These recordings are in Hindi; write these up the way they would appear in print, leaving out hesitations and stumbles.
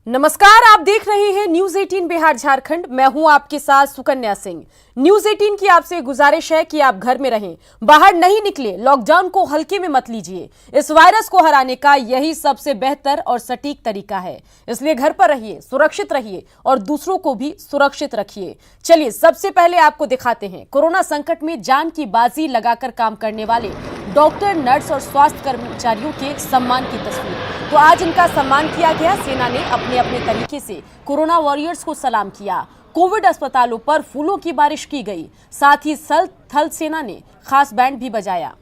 नमस्कार, आप देख रहे हैं न्यूज 18 बिहार झारखंड। मैं हूं आपके साथ सुकन्या सिंह। न्यूज 18 की आपसे गुजारिश है कि आप घर में रहें, बाहर नहीं निकले, लॉकडाउन को हल्के में मत लीजिए। इस वायरस को हराने का यही सबसे बेहतर और सटीक तरीका है, इसलिए घर पर रहिए, सुरक्षित रहिए और दूसरों को भी सुरक्षित रखिए। चलिए सबसे पहले आपको दिखाते हैं कोरोना संकट में जान की बाजी लगाकर काम करने वाले डॉक्टर, नर्स और स्वास्थ्य कर्मचारियों के सम्मान की तस्वीर। तो आज इनका सम्मान किया गया। सेना ने अपने अपने तरीके से कोरोना वॉरियर्स को सलाम किया। कोविड अस्पतालों पर फूलों की बारिश की गई, साथ ही थल सेना ने खास बैंड भी बजाया।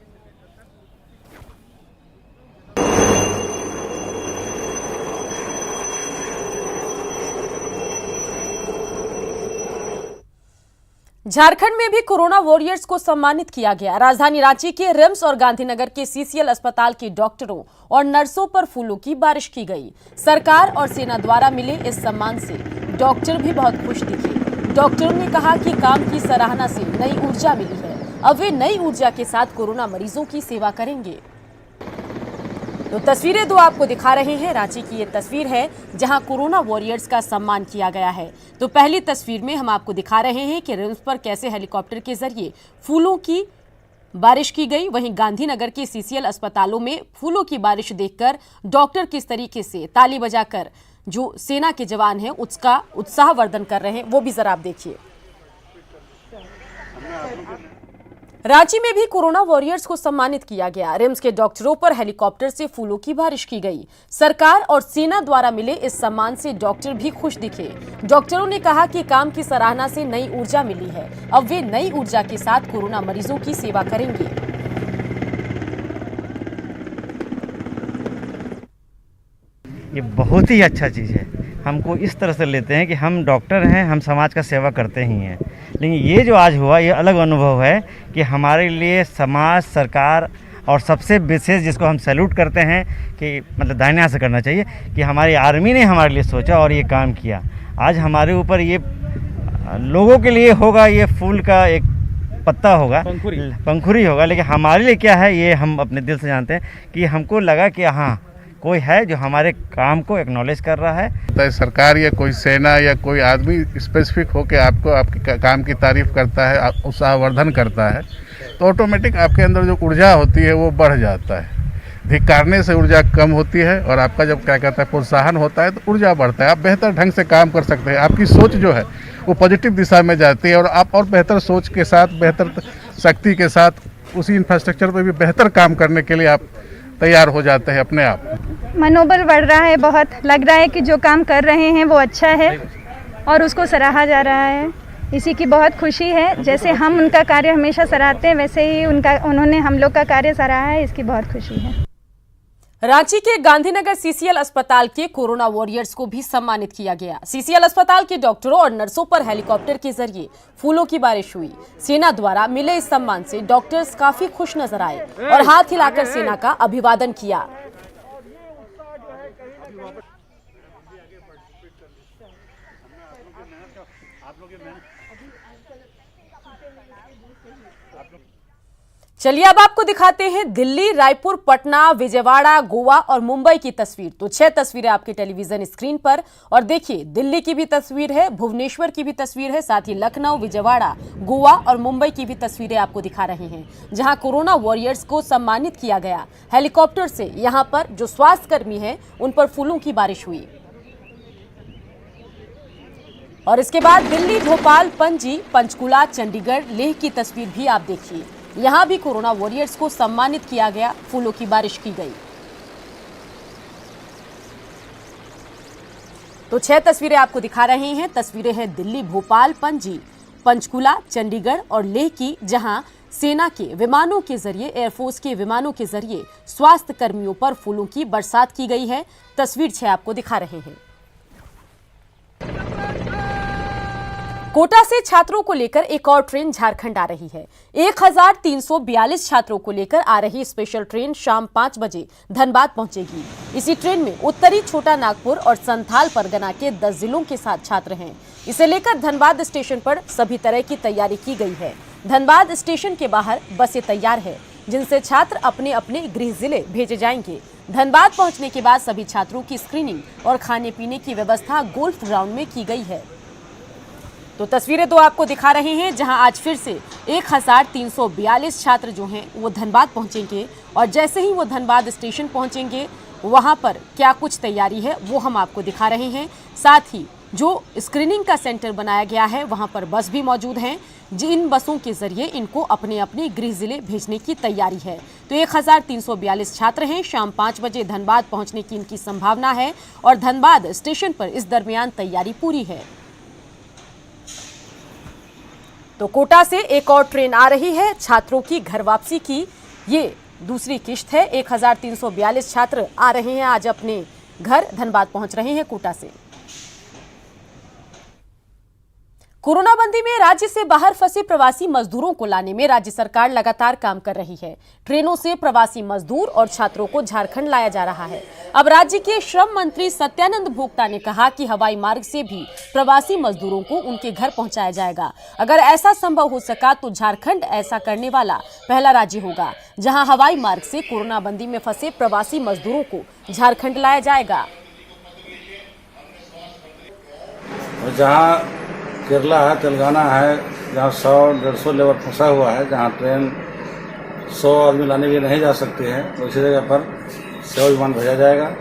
झारखंड में भी कोरोना वॉरियर्स को सम्मानित किया गया। राजधानी रांची के रिम्स और गांधीनगर के सीसीएल अस्पताल के डॉक्टरों और नर्सों पर फूलों की बारिश की गई। सरकार और सेना द्वारा मिले इस सम्मान से डॉक्टर भी बहुत खुश दिखे। डॉक्टरों ने कहा कि काम की सराहना से नई ऊर्जा मिली है, अब वे नई ऊर्जा के साथ कोरोना मरीजों की सेवा करेंगे। तो तस्वीरें दो आपको दिखा रहे हैं। रांची की ये तस्वीर है जहां कोरोना वॉरियर्स का सम्मान किया गया है। तो पहली तस्वीर में हम आपको दिखा रहे हैं कि रिम्स पर कैसे हेलीकॉप्टर के जरिए फूलों की बारिश की गई। वहीं गांधीनगर के सीसीएल अस्पतालों में फूलों की बारिश देखकर डॉक्टर किस तरीके से ताली बजाकर जो सेना के जवान हैं उसका उत्साहवर्धन कर रहे हैं, वो भी जरा आप देखिए। रांची में भी कोरोना वॉरियर्स को सम्मानित किया गया। रिम्स के डॉक्टरों पर हेलीकॉप्टर से फूलों की बारिश की गई। सरकार और सेना द्वारा मिले इस सम्मान से डॉक्टर भी खुश दिखे। डॉक्टरों ने कहा कि काम की सराहना से नई ऊर्जा मिली है, अब वे नई ऊर्जा के साथ कोरोना मरीजों की सेवा करेंगे। ये बहुत ही अच्छा चीज़ है। हमको इस तरह से लेते हैं कि हम डॉक्टर हैं, हम समाज का सेवा करते ही हैं, लेकिन ये जो आज हुआ ये अलग अनुभव है कि हमारे लिए समाज, सरकार और सबसे विशेष जिसको हम सैल्यूट करते हैं कि मतलब दाहिने हाथ से करना चाहिए कि हमारी आर्मी ने हमारे लिए सोचा और ये काम किया। आज हमारे ऊपर ये लोगों के लिए होगा, ये फूल का एक पत्ता होगा, पंखुड़ी होगा, लेकिन हमारे लिए क्या है ये हम अपने दिल से जानते हैं कि हमको लगा कि हाँ कोई है जो हमारे काम को एक्नॉलेज कर रहा है। सरकार या कोई सेना या कोई आदमी स्पेसिफिक होकर आपको आपके काम की तारीफ करता है, उत्साहवर्धन करता है, तो ऑटोमेटिक आपके अंदर जो ऊर्जा होती है वो बढ़ जाता है। धिक्कारने से ऊर्जा कम होती है और आपका जब क्या कहता है प्रोत्साहन होता है तो ऊर्जा बढ़ता है, आप बेहतर ढंग से काम कर सकते हैं, आपकी सोच जो है वो पॉजिटिव दिशा में जाती है और आप और बेहतर सोच के साथ, बेहतर शक्ति के साथ उसी इंफ्रास्ट्रक्चर पर भी बेहतर काम करने के लिए आप तैयार हो जाते हैं अपने आप। मनोबल बढ़ रहा है, बहुत लग रहा है कि जो काम कर रहे हैं वो अच्छा है और उसको सराहा जा रहा है। इसी की बहुत खुशी है। जैसे हम उनका कार्य हमेशा सराहते हैं वैसे ही उन्होंने हम लोग का कार्य सराहा है, इसकी बहुत खुशी है। रांची के गांधीनगर सीसीएल अस्पताल के कोरोना वॉरियर्स को भी सम्मानित किया गया। सीसीएल अस्पताल के डॉक्टरों और नर्सों पर हेलीकॉप्टर के जरिए फूलों की बारिश हुई। सेना द्वारा मिले इस सम्मान से डॉक्टर्स काफी खुश नजर आए और हाथ हिलाकर सेना का अभिवादन किया। चलिए अब आपको दिखाते हैं दिल्ली, रायपुर, पटना, विजयवाड़ा, गोवा और मुंबई की तस्वीर। तो 6 तस्वीरें आपके टेलीविजन स्क्रीन पर और देखिए दिल्ली की भी तस्वीर है, भुवनेश्वर की भी तस्वीर है, साथ ही लखनऊ, विजयवाड़ा, गोवा और मुंबई की भी तस्वीरें आपको दिखा रहे हैं जहां कोरोना वॉरियर्स को सम्मानित किया गया हेलीकॉप्टर से। यहां पर जो स्वास्थ्य कर्मी है उन पर फूलों की बारिश हुई। और इसके बाद दिल्ली, भोपाल, पणजी, पंचकुला, चंडीगढ़, लेह की तस्वीर भी आप देखिए। यहां भी कोरोना वॉरियर्स को सम्मानित किया गया, फूलों की बारिश की गई। तो 6 तस्वीरें आपको दिखा रहे हैं। तस्वीरें हैं दिल्ली, भोपाल, पणजी, पंचकुला, चंडीगढ़ और लेह की, जहां सेना के विमानों के जरिए, एयरफोर्स के विमानों के जरिए स्वास्थ्य कर्मियों पर फूलों की बरसात की गई है। तस्वीर 6 आपको दिखा रहे हैं। कोटा से छात्रों को लेकर एक और ट्रेन झारखंड आ रही है। 1342 छात्रों को लेकर आ रही स्पेशल ट्रेन शाम 5 बजे धनबाद पहुंचेगी। इसी ट्रेन में उत्तरी छोटा नागपुर और संथाल परगना के 10 जिलों के साथ छात्र हैं। इसे लेकर धनबाद स्टेशन पर सभी तरह की तैयारी की गई है। धनबाद स्टेशन के बाहर बसें तैयार है। जिनसे छात्र अपने अपने गृह जिले भेजे जाएंगे। धनबाद पहुंचने के बाद सभी छात्रों की स्क्रीनिंग और खाने पीने की व्यवस्था गोल्फ ग्राउंड में की गई है। तो तस्वीरें तो आपको दिखा रहे हैं, जहां आज फिर से 1342 छात्र जो हैं वो धनबाद पहुंचेंगे और जैसे ही वो धनबाद स्टेशन पहुंचेंगे वहां पर क्या कुछ तैयारी है वो हम आपको दिखा रहे हैं। साथ ही जो स्क्रीनिंग का सेंटर बनाया गया है वहां पर बस भी मौजूद हैं, जिन बसों के जरिए इनको अपने अपने गृह जिले भेजने की तैयारी है। तो 1342 छात्र हैं, शाम 5 बजे धनबाद पहुंचने की इनकी संभावना है और धनबाद स्टेशन पर इस दरमियान तैयारी पूरी है। तो कोटा से एक और ट्रेन आ रही है छात्रों की घर वापसी की, ये दूसरी किश्त है। 1342 छात्र आ रहे हैं आज अपने घर, धनबाद पहुंच रहे हैं कोटा से। कोरोना बंदी में राज्य से बाहर फंसे प्रवासी मजदूरों को लाने में राज्य सरकार लगातार काम कर रही है। ट्रेनों से प्रवासी मजदूर और छात्रों को झारखंड लाया जा रहा है। अब राज्य के श्रम मंत्री सत्यानंद भोक्ता ने कहा कि हवाई मार्ग से भी प्रवासी मजदूरों को उनके घर पहुंचाया जाएगा। अगर ऐसा संभव हो सका तो झारखंड ऐसा करने वाला पहला राज्य होगा, जहां हवाई मार्ग से कोरोना बंदी में फंसे प्रवासी मजदूरों को झारखंड लाया जाएगा। जहाँ केरला है, तेलंगाना है, जहाँ 100-150 लेबर फंसा हुआ है, जहाँ ट्रेन 100 आदमी लाने के लिए नहीं जा सकते हैं, तो उसी जगह पर सेवा विमान भेजा जाएगा।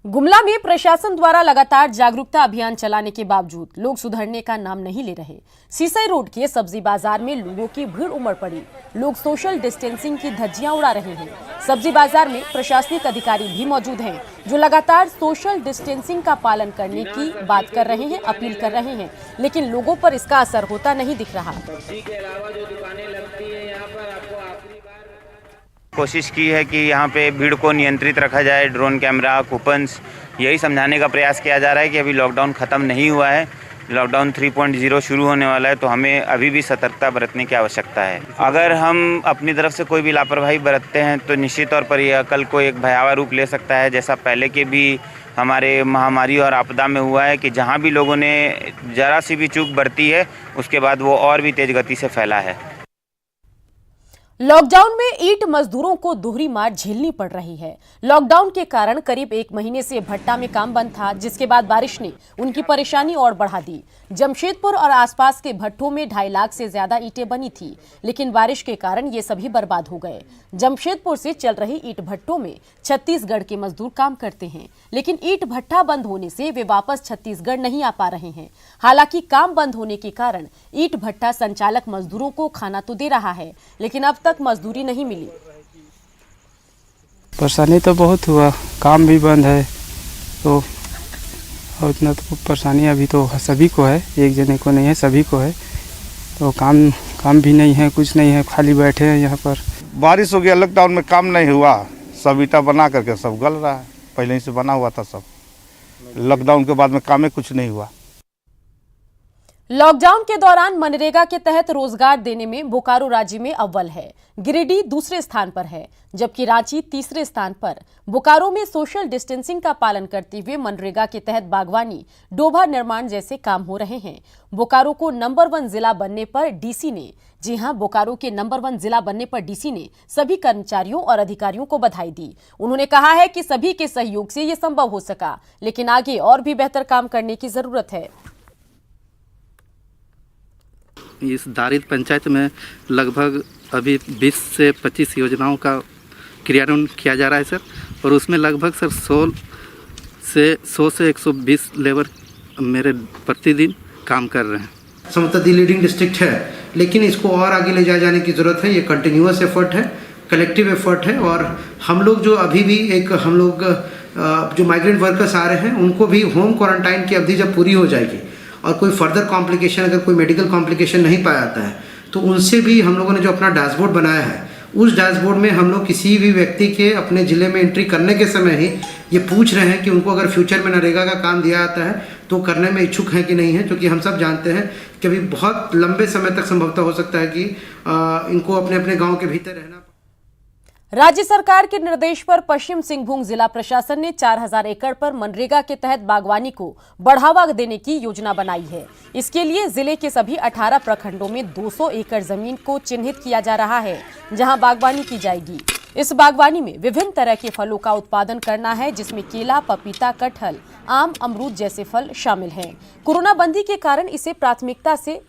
गुमला में प्रशासन द्वारा लगातार जागरूकता अभियान चलाने के बावजूद लोग सुधरने का नाम नहीं ले रहे। सीसई रोड के सब्जी बाजार में लोगों की भीड़ उमड़ पड़ी। लोग सोशल डिस्टेंसिंग की धज्जियां उड़ा रहे हैं। सब्जी बाजार में प्रशासनिक अधिकारी भी मौजूद हैं, जो लगातार सोशल डिस्टेंसिंग का पालन करने की बात कर रहे हैं, अपील कर रहे हैं, लेकिन लोगों पर इसका असर होता नहीं दिख रहा। सब्जी के अलावा जो दुकानें लगती है यहाँ पर आपको आखिरी बार कोशिश की है कि यहाँ पे भीड़ को नियंत्रित रखा जाए, ड्रोन कैमरा, कूपन्स, यही समझाने का प्रयास किया जा रहा है कि अभी लॉकडाउन ख़त्म नहीं हुआ है, लॉकडाउन 3.0 शुरू होने वाला है, तो हमें अभी भी सतर्कता बरतने की आवश्यकता है। अगर हम अपनी तरफ से कोई भी लापरवाही बरतते हैं तो निश्चित तौर पर यह कल को एक भयावह रूप ले सकता है, जैसा पहले के भी हमारे महामारी और आपदा में हुआ है कि जहाँ भी लोगों ने ज़रा सी भी चूक बरती है उसके बाद वो और भी तेज़ गति से फैला है। लॉकडाउन में ईंट मजदूरों को दोहरी मार झेलनी पड़ रही है। लॉकडाउन के कारण करीब 1 महीने से भट्टा में काम बंद था, जिसके बाद बारिश ने उनकी परेशानी और बढ़ा दी। जमशेदपुर और आसपास के भट्टों में 2.5 लाख से ज्यादा ईंटें बनी थी, लेकिन बारिश के कारण ये सभी बर्बाद हो गए। जमशेदपुर से चल रही ईंट भट्टों में छत्तीसगढ़ के मजदूर काम करते हैं, लेकिन ईंट भट्टा बंद होने से वे वापस छत्तीसगढ़ नहीं आ पा रहे हैं। हालांकि काम बंद होने के कारण ईंट भट्टा संचालक मजदूरों को खाना तो दे रहा है, लेकिन अब तक मजदूरी नहीं मिली। परेशानी तो बहुत हुआ, काम भी बंद है, तो और इतना तो परेशानी अभी तो सभी को है, एक जने को नहीं है, सभी को है। तो काम भी नहीं है, कुछ नहीं है, खाली बैठे हैं यहाँ पर। बारिश हो गया, लॉकडाउन में काम नहीं हुआ, सब ईटा बना करके सब गल रहा है, पहले ही से बना हुआ था सब। लॉकडाउन के बाद में काम में कुछ नहीं हुआ। लॉकडाउन के दौरान मनरेगा के तहत रोजगार देने में बोकारो राज्य में अव्वल है। गिरिडीह दूसरे स्थान पर है, जबकि रांची तीसरे स्थान पर। बोकारो में सोशल डिस्टेंसिंग का पालन करते हुए मनरेगा के तहत बागवानी, डोभा निर्माण जैसे काम हो रहे हैं। बोकारो को नंबर 1 जिला बनने पर डीसी ने, जी हां, बोकारो के नंबर 1 जिला बनने पर डीसी ने सभी कर्मचारियों और अधिकारियों को बधाई दी। उन्होंने कहा है कि सभी के सहयोग से ये संभव हो सका, लेकिन आगे और भी बेहतर काम करने की जरूरत है। इस दारिद पंचायत में लगभग अभी 20 से 25 योजनाओं का क्रियान्वयन किया जा रहा है सर, और उसमें लगभग सर 100 से 120 लेबर मेरे प्रतिदिन काम कर रहे हैं। समता लीडिंग डिस्ट्रिक्ट है, लेकिन इसको और आगे ले जाने की ज़रूरत है। ये कंटिन्यूअस एफर्ट है, कलेक्टिव एफर्ट है, और हम लोग जो अभी भी जो माइग्रेंट वर्कर्स आ रहे हैं उनको भी होम क्वारंटाइन की अवधि जब पूरी हो जाएगी और कोई फर्दर कॉम्प्लिकेशन, अगर कोई मेडिकल कॉम्प्लिकेशन नहीं पाया जाता है, तो उनसे भी हम लोगों ने जो अपना डैशबोर्ड बनाया है, उस डैशबोर्ड में हम लोग किसी भी व्यक्ति के अपने ज़िले में एंट्री करने के समय ही ये पूछ रहे हैं कि उनको अगर फ्यूचर में नरेगा का काम दिया जाता है तो करने में इच्छुक हैं कि नहीं है, क्योंकि हम सब जानते हैं कि अभी बहुत लंबे समय तक संभवतः हो सकता है कि इनको अपने अपने गाँव के भीतर रहना। राज्य सरकार के निर्देश पर पश्चिम सिंहभूम जिला प्रशासन ने 4000 एकड़ पर मनरेगा के तहत बागवानी को बढ़ावा देने की योजना बनाई है। इसके लिए जिले के सभी 18 प्रखंडों में 200 एकड़ जमीन को चिन्हित किया जा रहा है, जहां बागवानी की जाएगी। इस बागवानी में विभिन्न तरह के फलों का उत्पादन करना है, जिसमें केला, पपीता, कटहल, आम, अमरूद जैसे फल शामिल हैं। कोरोना बंदी के कारण इसे प्राथमिकता से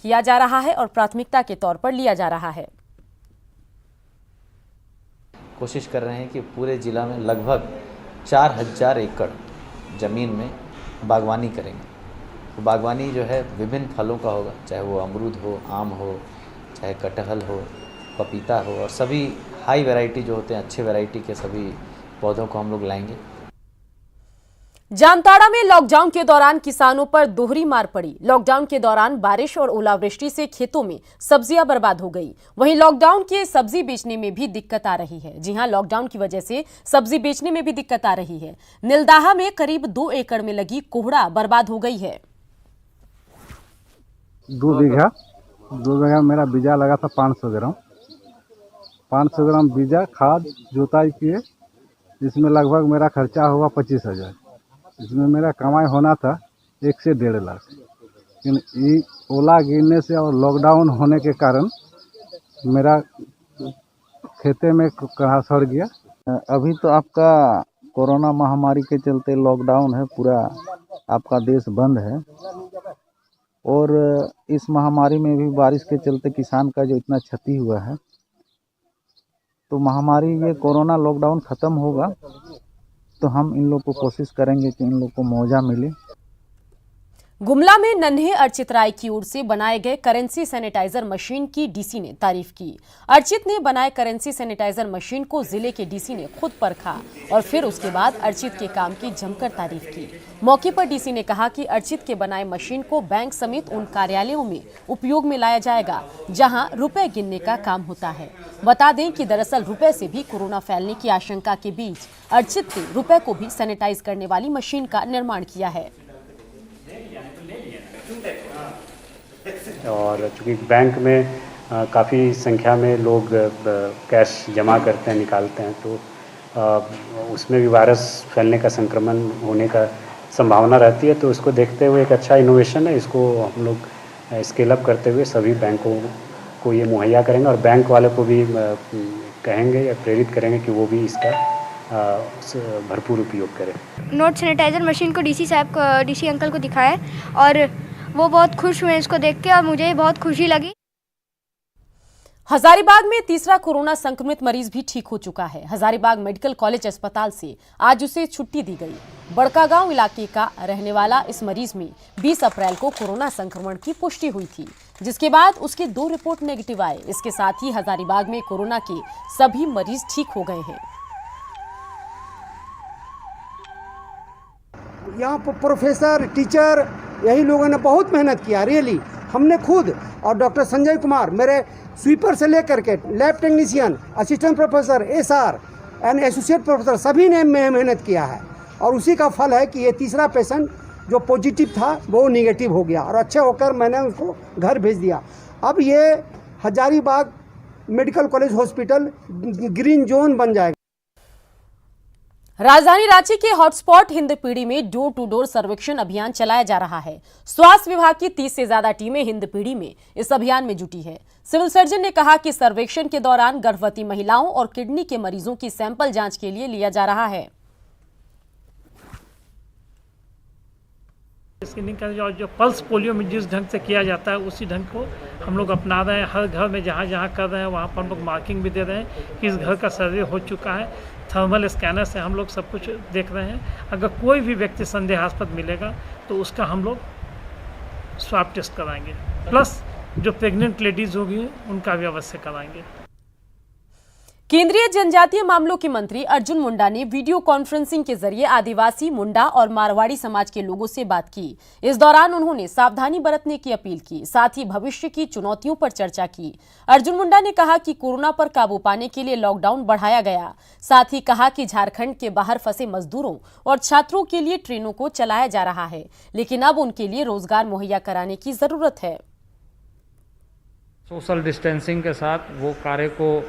किया जा रहा है और प्राथमिकता के तौर पर लिया जा रहा है। कोशिश कर रहे हैं कि पूरे ज़िला में लगभग 4000 एकड़ ज़मीन में बागवानी करेंगे। तो बागवानी जो है विभिन्न फलों का होगा, चाहे वो अमरूद हो, आम हो, चाहे कटहल हो, पपीता हो, और सभी हाई वैरायटी जो होते हैं, अच्छे वैरायटी के सभी पौधों को हम लोग लाएंगे। जामताड़ा में लॉकडाउन के दौरान किसानों पर दोहरी मार पड़ी। लॉकडाउन के दौरान बारिश और ओलावृष्टि से खेतों में सब्जियां बर्बाद हो गई। वहीं लॉकडाउन के सब्जी बेचने में भी दिक्कत आ रही है। जी हां, लॉकडाउन की वजह से सब्जी बेचने में भी दिक्कत आ रही है। निलदाहा में करीब 2 एकड़ में लगी कोहड़ा बर्बाद हो गई है। 2 बीघा मेरा बीजा लगा था 500 ग्राम बीजा, खाद, जोताई किए। इसमें लगभग मेरा खर्चा हुआ 25,000। इसमें मेरा कमाई होना था 1 से 1.5 लाख। लेकिन ओला गिरने से और लॉकडाउन होने के कारण मेरा खेते में कहाँ सड़ गया। अभी तो आपका कोरोना महामारी के चलते लॉकडाउन है, पूरा आपका देश बंद है, और इस महामारी में भी बारिश के चलते किसान का जो इतना क्षति हुआ है, तो महामारी ये कोरोना लॉकडाउन ख़त्म होगा तो हम इन लोग को कोशिश करेंगे कि इन लोग को मुआवजा मिले। गुमला में नन्हे अर्चित राय की ओर से बनाए गए करेंसी सैनिटाइजर मशीन की डीसी ने तारीफ की। अर्चित ने बनाए करेंसी सैनिटाइजर मशीन को जिले के डीसी ने खुद परखा और फिर उसके बाद अर्चित के काम की जमकर तारीफ की। मौके पर डीसी ने कहा कि अर्चित के बनाए मशीन को बैंक समेत उन कार्यालयों में उपयोग में लाया जाएगा जहां रुपए गिनने का काम होता है। बता दें कि दरअसल रुपए से भी कोरोना फैलने की आशंका के बीच अर्चित ने रुपए को भी सैनिटाइज करने वाली मशीन का निर्माण किया है। और चूँकि बैंक में काफ़ी संख्या में लोग कैश जमा करते हैं, निकालते हैं, तो उसमें भी वायरस फैलने का, संक्रमण होने का संभावना रहती है। तो उसको देखते हुए एक अच्छा इनोवेशन है, इसको हम लोग स्केल अप करते हुए सभी बैंकों को ये मुहैया करेंगे और बैंक वाले को भी कहेंगे या प्रेरित करेंगे कि वो भी इसका भरपूर उपयोग करें। नोट सैनिटाइजर मशीन को डीसी अंकल को दिखाया और वो बहुत खुश हुए इसको देख के और मुझे बहुत खुशी लगी। हजारीबाग में तीसरा कोरोना संक्रमित मरीज भी ठीक हो चुका है। हजारीबाग मेडिकल कॉलेज अस्पताल से आज उसे छुट्टी दी गई। बड़कागांव इलाके का रहने वाला इस मरीज में 20 अप्रैल को कोरोना संक्रमण की पुष्टि हुई थी, जिसके बाद उसके 2 रिपोर्ट नेगेटिव आए। इसके साथ ही हजारीबाग में कोरोना के सभी मरीज ठीक हो गए हैं। यहाँ पर प्रोफेसर, टीचर, यही लोगों ने बहुत मेहनत किया। रियली हमने खुद और डॉक्टर संजय कुमार, मेरे स्वीपर से लेकर के lab technician, assistant professor, SR and associate professor, सभी ने मेहनत किया है और उसी का फल है कि ये तीसरा पेशेंट जो पॉजिटिव था वो निगेटिव हो गया और अच्छे होकर मैंने उसको घर भेज दिया। अब ये Hazaribagh medical college hospital green zone बन जाएगा। राजधानी रांची के हॉटस्पॉट हिंदपीढ़ी में डोर टू डोर सर्वेक्षण अभियान चलाया जा रहा है। स्वास्थ्य विभाग की 30 से ज्यादा टीमें हिंदपीढ़ी में इस अभियान में जुटी है। सिविल सर्जन ने कहा कि सर्वेक्षण के दौरान गर्भवती महिलाओं और किडनी के मरीजों की सैंपल जांच के लिए लिया जा रहा है। स्क्रीनिंग का जो पल्स पोलियो में जिस ढंग से किया जाता है उसी ढंग को हम लोग अपना रहे हैं। हर घर में जहाँ जहाँ कर रहे हैं वहाँ पर हम लोग मार्किंग भी दे रहे हैं कि इस घर का सर्वे हो चुका है। थर्मल स्कैनर से हम लोग सब कुछ देख रहे हैं। अगर कोई भी व्यक्ति संदेहास्पद मिलेगा तो उसका हम लोग स्वाब टेस्ट कराएंगे, प्लस जो प्रेग्नेंट लेडीज़ होगी उनका भी अवश्य कराएंगे। केंद्रीय जनजातीय मामलों के मंत्री अर्जुन मुंडा ने वीडियो कॉन्फ्रेंसिंग के जरिए आदिवासी, मुंडा और मारवाड़ी समाज के लोगों से बात की। इस दौरान उन्होंने सावधानी बरतने की अपील की, साथ ही भविष्य की चुनौतियों पर चर्चा की। अर्जुन मुंडा ने कहा कि कोरोना पर काबू पाने के लिए लॉकडाउन बढ़ाया गया। साथ ही कहा कि झारखंड के बाहर फंसे मजदूरों और छात्रों के लिए ट्रेनों को चलाया जा रहा है, लेकिन अब उनके लिए रोजगार मुहैया कराने की जरूरत है। सोशल डिस्टेंसिंग के साथ वो कार्य को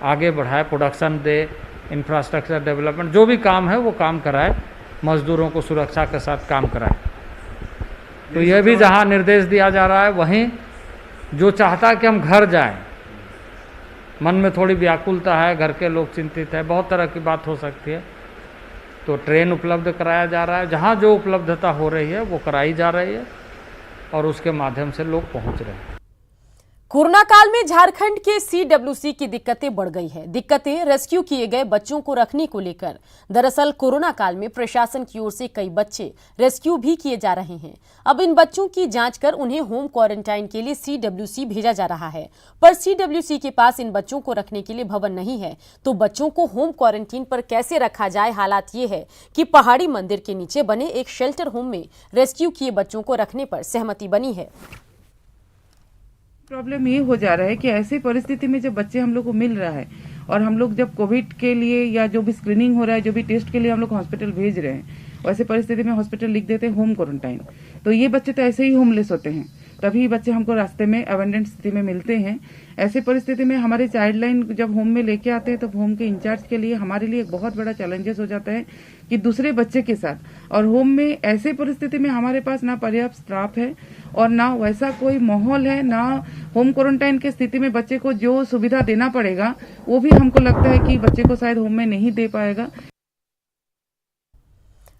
आगे बढ़ाए, प्रोडक्शन दे, इंफ्रास्ट्रक्चर डेवलपमेंट, जो भी काम है वो काम कराए, मजदूरों को सुरक्षा के साथ काम कराए। तो यह भी जहाँ निर्देश दिया जा रहा है, वहीं जो चाहता है कि हम घर जाएं, मन में थोड़ी व्याकुलता है, घर के लोग चिंतित है, बहुत तरह की बात हो सकती है, तो ट्रेन उपलब्ध कराया जा रहा है। जहाँ जो उपलब्धता हो रही है वो कराई जा रही है और उसके माध्यम से लोग पहुँच रहे हैं। कोरोना काल में झारखंड के सीडब्ल्यूसी की दिक्कतें बढ़ गई है। दिक्कतें रेस्क्यू किए गए बच्चों को रखने को लेकर। दरअसल कोरोना काल में प्रशासन की ओर से कई बच्चे रेस्क्यू भी किए जा रहे हैं। अब इन बच्चों की जांच कर उन्हें होम क्वारंटाइन के लिए सीडब्ल्यूसी भेजा जा रहा है, पर सीडब्ल्यूसी के पास इन बच्चों को रखने के लिए भवन नहीं है, तो बच्चों को होम क्वारंटीन पर कैसे रखा जाए। हालात ये है कि पहाड़ी मंदिर के नीचे बने एक शेल्टर होम में रेस्क्यू किए बच्चों को रखने पर सहमति बनी है। प्रॉब्लम ये हो जा रहा है कि ऐसी परिस्थिति में जब बच्चे हम लोग को मिल रहा है और हम लोग जब कोविड के लिए या जो भी स्क्रीनिंग हो रहा है, जो भी टेस्ट के लिए हम लोग हॉस्पिटल भेज रहे हैं, वैसे परिस्थिति में हॉस्पिटल लिख देते हैं होम क्वारंटाइन। तो ये बच्चे तो ऐसे ही होमलेस होते हैं, तभी बच्चे हमको रास्ते में अबेंडेंट स्थिति में मिलते हैं। ऐसे परिस्थिति में हमारे चाइल्ड लाइन जब होम में लेके आते हैं तो होम के इंचार्ज के लिए हमारे लिए एक बहुत बड़ा चैलेंजेस हो जाता है कि दूसरे बच्चे के साथ, और होम में ऐसे परिस्थिति में हमारे पास ना पर्याप्त स्टाफ है और ना वैसा कोई माहौल है, ना होम क्वारंटाइन की स्थिति में बच्चे को जो सुविधा देना पड़ेगा वो भी हमको लगता है कि बच्चे को शायद होम में नहीं दे पाएगा।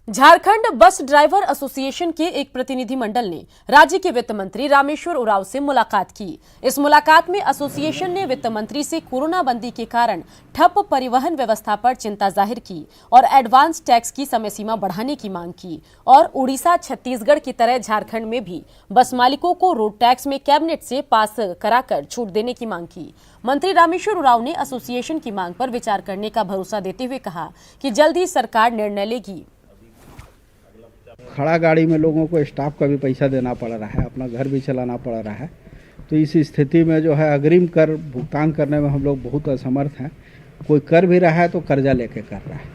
झारखंड बस ड्राइवर एसोसिएशन के एक प्रतिनिधिमंडल ने राज्य के वित्त मंत्री रामेश्वर उरांव से मुलाकात की। इस मुलाकात में एसोसिएशन ने वित्त मंत्री से कोरोना बंदी के कारण ठप परिवहन व्यवस्था पर चिंता जाहिर की और एडवांस टैक्स की समय सीमा बढ़ाने की मांग की और उड़ीसा, छत्तीसगढ़ की तरह झारखंड में भी बस मालिकों को रोड टैक्स में कैबिनेट से पास कराकर छूट देने की मांग की। मंत्री रामेश्वर उरांव ने एसोसिएशन की मांग पर विचार करने का भरोसा देते हुए कहा कि जल्द ही सरकार निर्णय लेगी। खड़ा गाड़ी में लोगों को स्टाफ का भी पैसा देना पड़ रहा है, अपना घर भी चलाना पड़ रहा है, तो इस स्थिति में जो है अग्रिम कर भुगतान करने में हम लोग बहुत असमर्थ हैं। कोई कर भी रहा है तो कर्जा लेके कर रहा है,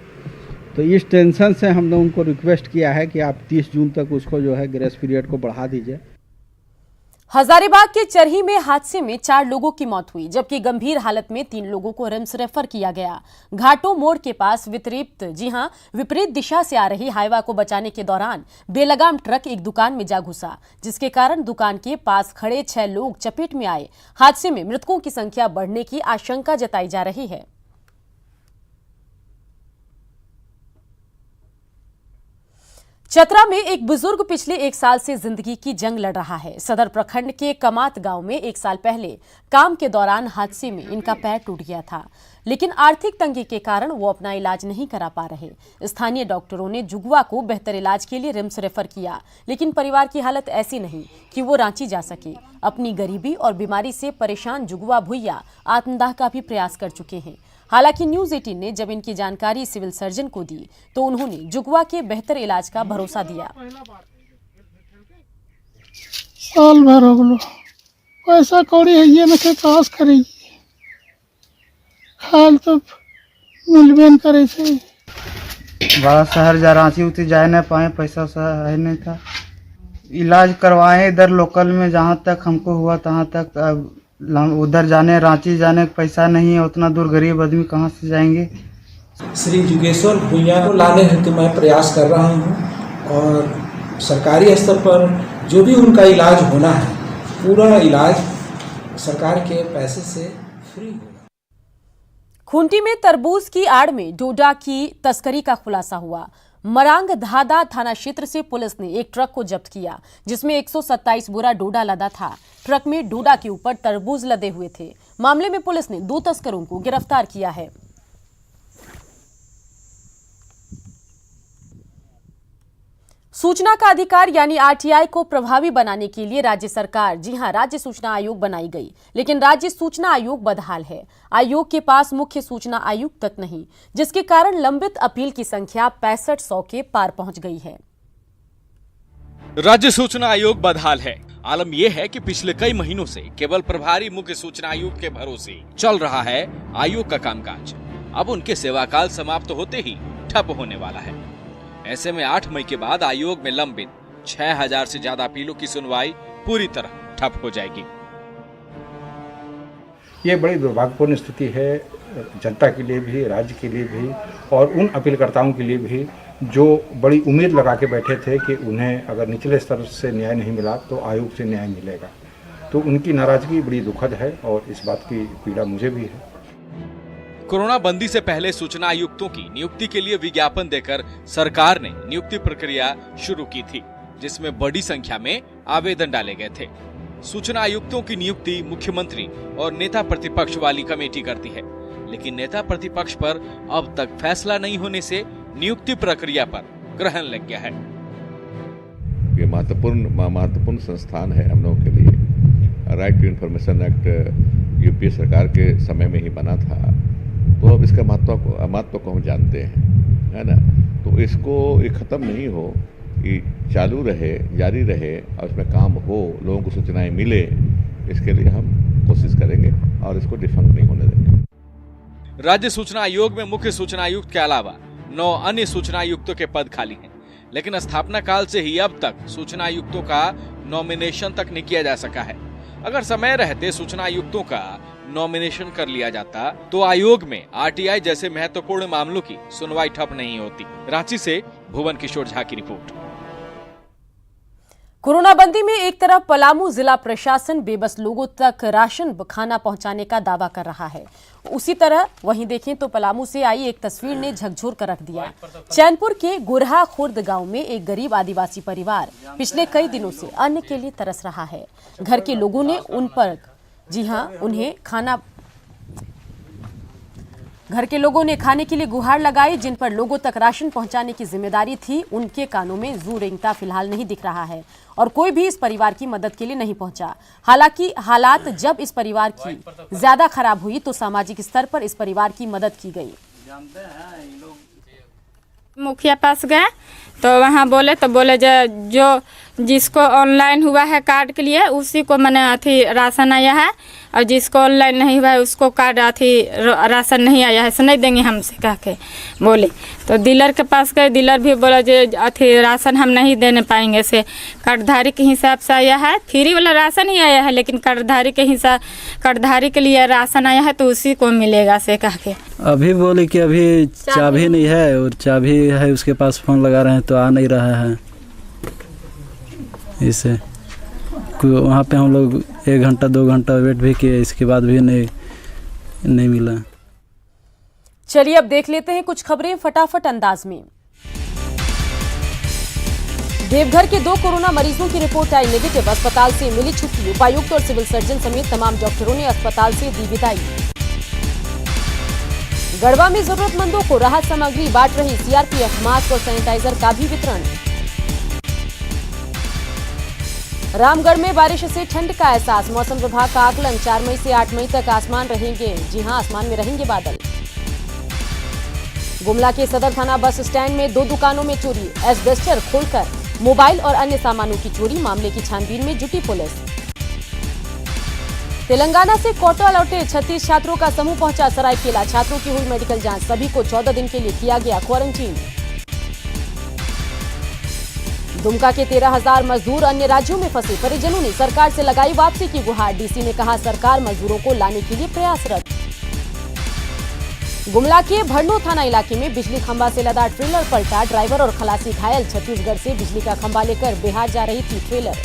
तो इस टेंशन से हमने उनको रिक्वेस्ट किया है कि आप 30 जून तक उसको जो है ग्रेस पीरियड को बढ़ा दीजिए। हजारीबाग के चरही में हादसे में 4 लोगों की मौत हुई, जबकि गंभीर हालत में 3 लोगों को रिम्स रेफर किया गया। घाटों मोड़ के पास विपरीत दिशा से आ रही हाईवा को बचाने के दौरान बेलगाम ट्रक एक दुकान में जा घुसा, जिसके कारण दुकान के पास खड़े 6 लोग चपेट में आए। हादसे में मृतकों की संख्या बढ़ने की आशंका जताई जा रही है। चतरा में एक बुजुर्ग पिछले 1 साल से जिंदगी की जंग लड़ रहा है। सदर प्रखंड के कमात गांव में 1 साल पहले काम के दौरान हादसे में इनका पैर टूट गया था, लेकिन आर्थिक तंगी के कारण वो अपना इलाज नहीं करा पा रहे। स्थानीय डॉक्टरों ने जुगवा को बेहतर इलाज के लिए रिम्स रेफर किया, लेकिन परिवार की हालत ऐसी नहीं कि वो रांची जा सके। अपनी गरीबी और बीमारी से परेशान जुगवा भुइया आत्मदाह का भी प्रयास कर चुके हैं। हालांकि न्यूज 18 ने जब इनकी जानकारी सिविल सर्जन को दी तो उन्होंने जुगवा के बेहतर इलाज का भरोसा दिया। साल भर हो गलो, पैसा कौड़ी है ये नखे कास करेगी, खाल तो मिलबे न करे से। बड़ा शहर जा रांची उती जा नहीं पाए, पैसा है नहीं था। इलाज करवाए इधर लोकल में, जहाँ तक हमको हुआ तहाँ तक। उधर जाने रांची जाने का पैसा नहीं है, उतना दूर गरीब आदमी कहाँ से जाएंगे। श्री जुगेश्वर भुइया को लाने हेतु मैं प्रयास कर रहा हूँ और सरकारी स्तर पर जो भी उनका इलाज होना है, पूरा इलाज सरकार के पैसे से फ्री होगा। खूंटी में तरबूज की आड़ में डोडा की तस्करी का खुलासा हुआ। मरांग धादा थाना क्षेत्र से पुलिस ने एक ट्रक को जब्त किया, जिसमें 127 बोरा डोडा लदा था। ट्रक में डोडा के ऊपर तरबूज लदे हुए थे। मामले में पुलिस ने 2 तस्करों को गिरफ्तार किया है। सूचना का अधिकार यानी आरटीआई को प्रभावी बनाने के लिए राज्य सरकार, जी हां, राज्य सूचना आयोग बनाई गई, लेकिन राज्य सूचना आयोग बदहाल है। आयोग के पास मुख्य सूचना आयुक्त तक नहीं, जिसके कारण लंबित अपील की संख्या 6500 के पार पहुंच गई है। राज्य सूचना आयोग बदहाल है। आलम यह है कि पिछले कई महीनों से केवल प्रभारी मुख्य सूचना आयुक्त के भरोसे चल रहा है आयोग का कामकाज। अब उनके सेवाकाल समाप्त होते ही ठप होने वाला है। ऐसे में 8 मई के बाद आयोग में लंबित 6000 से ज्यादा अपीलों की सुनवाई पूरी तरह ठप हो जाएगी। ये बड़ी दुर्भाग्यपूर्ण स्थिति है जनता के लिए भी, राज्य के लिए भी और उन अपीलकर्ताओं के लिए भी जो बड़ी उम्मीद लगा के बैठे थे कि उन्हें अगर निचले स्तर से न्याय नहीं मिला तो आयोग से न्याय मिलेगा। तो उनकी नाराजगी बड़ी दुखद है और इस बात की पीड़ा मुझे भी है। कोरोना बंदी से पहले सूचना आयुक्तों की नियुक्ति के लिए विज्ञापन देकर सरकार ने नियुक्ति प्रक्रिया शुरू की थी, जिसमें बड़ी संख्या में आवेदन डाले गए थे। सूचना आयुक्तों की नियुक्ति मुख्यमंत्री और नेता प्रतिपक्ष वाली कमेटी करती है, लेकिन नेता प्रतिपक्ष पर अब तक फैसला नहीं होने से नियुक्ति प्रक्रिया पर ग्रहण लग गया है। ये महत्वपूर्ण संस्थान है हम लोगों के लिए। Right to information act UPA सरकार के समय में ही बना था, तो अब इसका महत्व को हम जानते हैं, है ना। तो इसको ये खत्म नहीं हो, ये चालू रहे, जारी रहे और इसमें काम हो, लोगों को सूचनाएं मिले, इसके लिए हम कोशिश करेंगे और इसको डिफंक्ट नहीं होने देंगे। राज्य सूचना आयोग में मुख्य सूचना आयुक्त के अलावा 9 अन्य सूचना आयुक्तों के पद खाली हैं, लेकिन स्थापना काल से ही अब तक सूचना आयुक्तों का नॉमिनेशन तक नहीं किया जा सका है। अगर समय रहते सूचना आयुक्तों का नॉमिनेशन कर लिया जाता तो आयोग में आरटीआई जैसे महत्वपूर्ण मामलों की सुनवाई ठप नहीं होती। रांची से भुवन किशोर झा की रिपोर्ट। कोरोना बंदी में एक तरफ पलामू जिला प्रशासन बेबस लोगों तक राशन खाना पहुंचाने का दावा कर रहा है, उसी तरह वहीं देखें तो पलामू से आई एक तस्वीर ने झकझोर कर रख दिया। चैनपुर के गुरहा खुर्द गांव में एक गरीब आदिवासी परिवार पिछले कई दिनों से अन्न के लिए तरस रहा है। घर के लोगों ने उन पर घर के लोगों ने खाने के लिए गुहार लगाई, जिन पर लोगों तक राशन पहुंचाने की जिम्मेदारी थी। उनके कानों में जू रेंगता फिलहाल नहीं दिख रहा है और कोई भी इस परिवार की मदद के लिए नहीं पहुंचा। हालांकि हालात जब इस परिवार की ज्यादा खराब हुई तो सामाजिक स्तर पर इस परिवार की मदद की गई। मुखिया पास गए तो वहाँ बोले जो जिसको ऑनलाइन हुआ है कार्ड के लिए उसी को मैंने अथी राशन आया है, और जिसको ऑनलाइन नहीं हुआ है उसको कार्ड अथी राशन नहीं आया है, से नहीं देंगे हमसे कह के बोले। तो डीलर के पास गए, डीलर भी बोला जो अथी राशन हम नहीं देने पाएंगे, से कार्डधारी के हिसाब से आया है। फ्री वाला राशन ही आया है, लेकिन कार्डधारी के हिसाब कार्डधारी के लिए राशन आया है तो उसी को मिलेगा से कह के। अभी बोले कि अभी चाबी नहीं है और चाबी है उसके पास, फोन लगा रहे हैं तो आ नहीं रहा है। इसे वहाँ पे हम लोग 1 घंटा 2 घंटा वेट भी किए, इसके बाद भी नहीं मिला। चलिए अब देख लेते हैं कुछ खबरें फटाफट अंदाज में। देवघर के 2 कोरोना मरीजों की रिपोर्ट आई नेगेटिव, अस्पताल से मिली छुट्टी। उपायुक्त और सिविल सर्जन समेत तमाम डॉक्टरों ने अस्पताल से दी विदाई। गढ़वा में जरूरतमंदों को राहत सामग्री बांट रही सीआरपीएफ, मास्क और सैनिटाइजर का भी वितरण। रामगढ़ में बारिश से ठंड का एहसास, मौसम विभाग का आकलन 4 मई से 8 मई तक आसमान रहेंगे, जी हां आसमान में रहेंगे बादल। गुमला के सदर थाना बस स्टैंड में 2 दुकानों में चोरी, एस्बेस्टर खोलकर मोबाइल और अन्य सामानों की चोरी, मामले की छानबीन में जुटी पुलिस। तेलंगाना से कोटा लौटे 36 छात्रों का समूह पहुंचा सरायकेला, छात्रों की हुई मेडिकल जांच, सभी को 14 दिन के लिए किया गया क्वारंटीन। दुमका के 13,000 मजदूर अन्य राज्यों में फंसे, परिजनों ने सरकार से लगाई वापसी की गुहार, डीसी ने कहा सरकार मजदूरों को लाने के लिए प्रयासरत। गुमला के भरनो थाना इलाके में बिजली खंभा से लदा ट्रेलर पलटा, ड्राइवर और खलासी घायल, छत्तीसगढ़ से बिजली का खंभा लेकर बिहार जा रही थी ट्रेलर।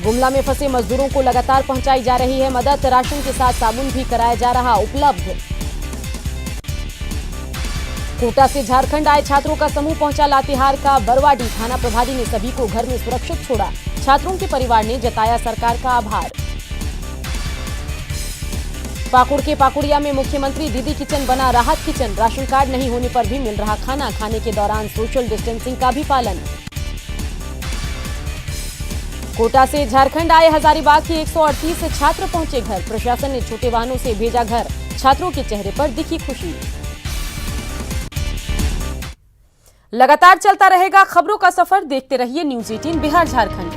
गुमला में फंसे मजदूरों को लगातार पहुंचाई जा रही है मदद, राशन के साथ साबुन भी कराया जा रहा उपलब्ध। कोटा से झारखंड आए छात्रों का समूह पहुंचा लातेहार का बरवाडी, थाना प्रभारी ने सभी को घर में सुरक्षित छोड़ा, छात्रों के परिवार ने जताया सरकार का आभार। पाकुड़ के पाकुड़िया में मुख्यमंत्री दीदी किचन बना राहत किचन, राशन कार्ड नहीं होने पर भी मिल रहा खाना, खाने के दौरान सोशल डिस्टेंसिंग का भी पालन। कोटा से झारखंड आए हजारीबाग के 138 छात्र पहुंचे घर, प्रशासन ने छोटे वाहनों से भेजा घर, छात्रों के चेहरे पर दिखी खुशी। लगातार चलता रहेगा खबरों का सफर, देखते रहिए न्यूज़ 18 बिहार झारखंड।